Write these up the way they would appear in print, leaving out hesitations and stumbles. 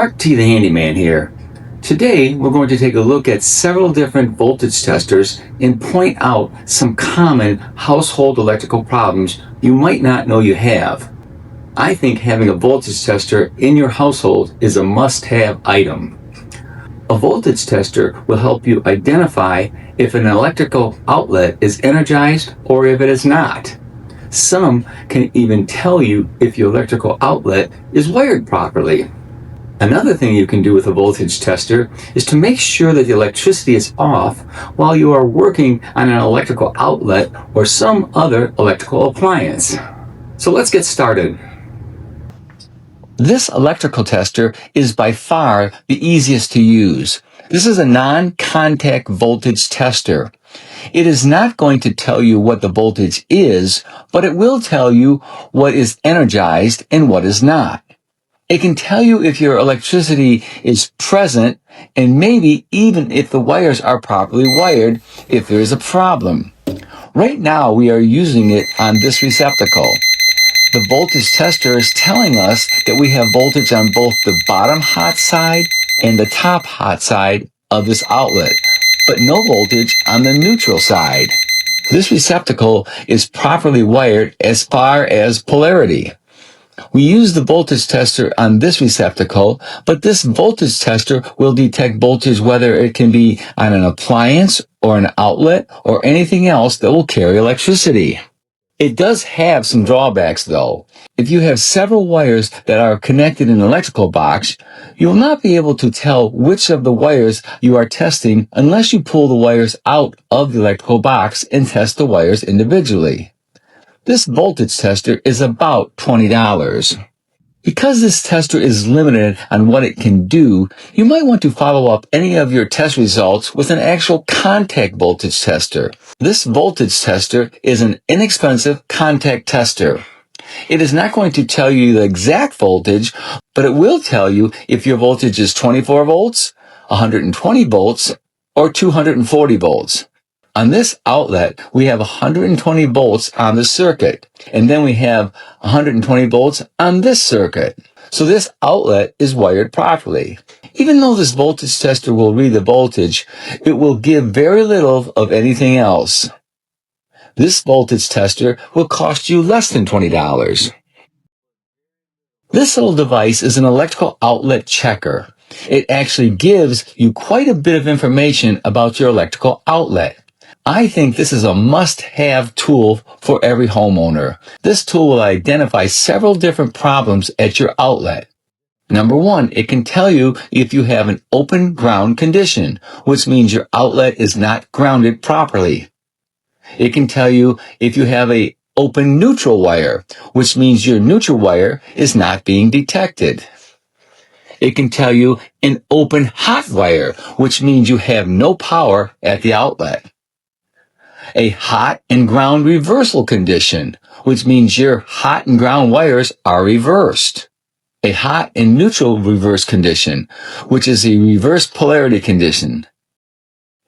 Mark T the Handyman here. Today we're going to take a look at several different voltage testers and point out some common household electrical problems you might not know you have. I think having a voltage tester in your household is a must-have item. A voltage tester will help you identify if an electrical outlet is energized or if it is not. Some can even tell you if your electrical outlet is wired properly. Another thing you can do with a voltage tester is to make sure that the electricity is off while you are working on an electrical outlet or some other electrical appliance. So let's get started. This electrical tester is by far the easiest to use. This is a non-contact voltage tester. It is not going to tell you what the voltage is, but it will tell you what is energized and what is not. It can tell you if your electricity is present and maybe even if the wires are properly wired if there is a problem. Right now we are using it on this receptacle. The voltage tester is telling us that we have voltage on both the bottom hot side and the top hot side of this outlet, but no voltage on the neutral side. This receptacle is properly wired as far as polarity. We use the voltage tester on this receptacle, but this voltage tester will detect voltage whether it can be on an appliance or an outlet or anything else that will carry electricity. It does have some drawbacks though. If you have several wires that are connected in an electrical box, you will not be able to tell which of the wires you are testing unless you pull the wires out of the electrical box and test the wires individually. This voltage tester is about $20. Because this tester is limited on what it can do, you might want to follow up any of your test results with an actual contact voltage tester. This voltage tester is an inexpensive contact tester. It is not going to tell you the exact voltage, but it will tell you if your voltage is 24 volts, 120 volts, or 240 volts. On this outlet, we have 120 volts on the circuit, and then we have 120 volts on this circuit. So this outlet is wired properly. Even though this voltage tester will read the voltage, it will give very little of anything else. This voltage tester will cost you less than $20. This little device is an electrical outlet checker. It actually gives you quite a bit of information about your electrical outlet. I think this is a must-have tool for every homeowner. This tool will identify several different problems at your outlet. Number one, it can tell you if you have an open ground condition, which means your outlet is not grounded properly. It can tell you if you have an open neutral wire, which means your neutral wire is not being detected. It can tell you an open hot wire, which means you have no power at the outlet. A hot and ground reversal condition, which means your hot and ground wires are reversed. A hot and neutral reverse condition, which is a reverse polarity condition.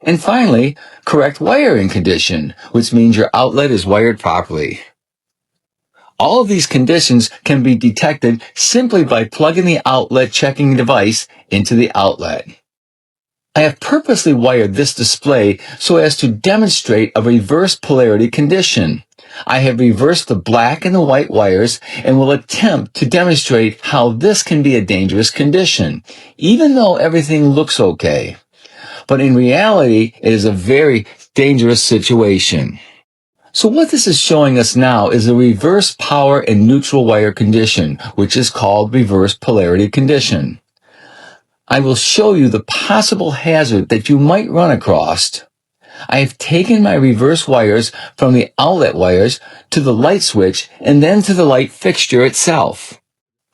And finally, correct wiring condition, which means your outlet is wired properly. All of these conditions can be detected simply by plugging the outlet checking device into the outlet. I have purposely wired this display so as to demonstrate a reverse polarity condition. I have reversed the black and the white wires and will attempt to demonstrate how this can be a dangerous condition, even though everything looks okay. But in reality, it is a very dangerous situation. So what this is showing us now is a reverse power and neutral wire condition, which is called reverse polarity condition. I will show you the possible hazard that you might run across. I have taken my reverse wires from the outlet wires to the light switch and then to the light fixture itself.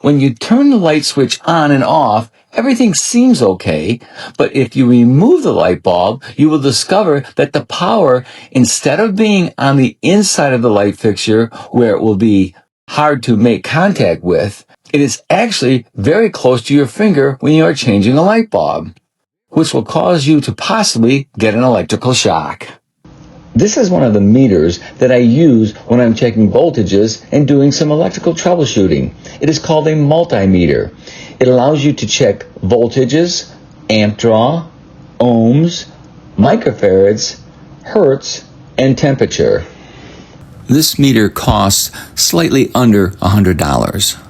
When you turn the light switch on and off, everything seems okay, but if you remove the light bulb, you will discover that the power, instead of being on the inside of the light fixture where it will be hard to make contact with, it is actually very close to your finger when you are changing a light bulb, which will cause you to possibly get an electrical shock. This is one of the meters that I use when I'm checking voltages and doing some electrical troubleshooting. It is called a multimeter. It allows you to check voltages, amp draw, ohms, microfarads, hertz, and temperature. This meter costs slightly under $100.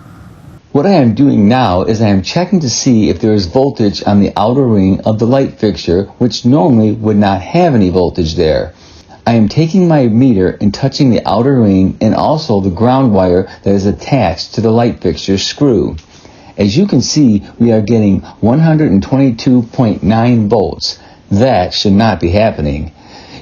What I am doing now is I am checking to see if there is voltage on the outer ring of the light fixture, which normally would not have any voltage there. I am taking my meter and touching the outer ring and also the ground wire that is attached to the light fixture screw. As you can see, we are getting 122.9 volts. That should not be happening.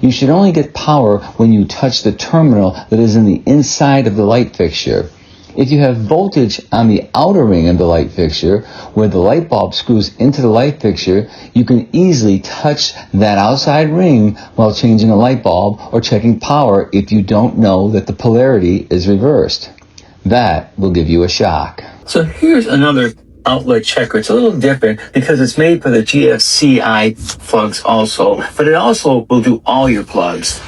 You should only get power when you touch the terminal that is in the inside of the light fixture. If you have voltage on the outer ring of the light fixture, where the light bulb screws into the light fixture, you can easily touch that outside ring while changing a light bulb or checking power if you don't know that the polarity is reversed. That will give you a shock. So here's another outlet checker. It's a little different because it's made for the GFCI plugs also, but it also will do all your plugs.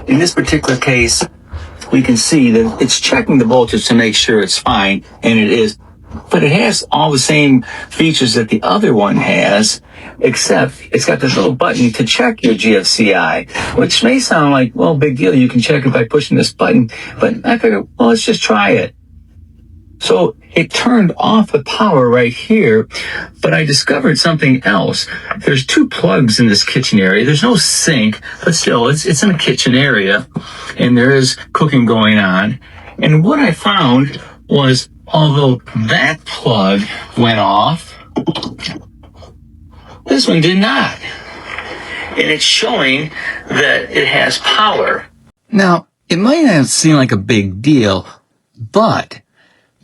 In this particular case, we can see that it's checking the voltage to make sure it's fine, and it is. But it has all the same features that the other one has, except it's got this little button to check your GFCI, which may sound like, well, big deal. You can check it by pushing this button. But I figured, well, let's just try it. So it turned off the power right here, but I discovered something else. There's two plugs in this kitchen area. There's no sink, but still, it's in a kitchen area, and there is cooking going on. And what I found was, although that plug went off, this one did not. And it's showing that it has power. Now, it might not seem like a big deal, but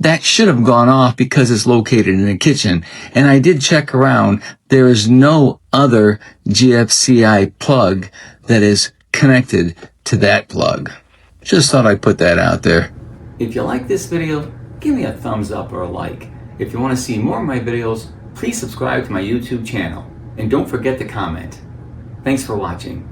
that should have gone off because it's located in the kitchen. And I did check around. There is no other GFCI plug that is connected to that plug. Just thought I'd put that out there. If you like this video, give me a thumbs up or a like. If you want to see more of my videos, please subscribe to my YouTube channel. And don't forget to comment. Thanks for watching.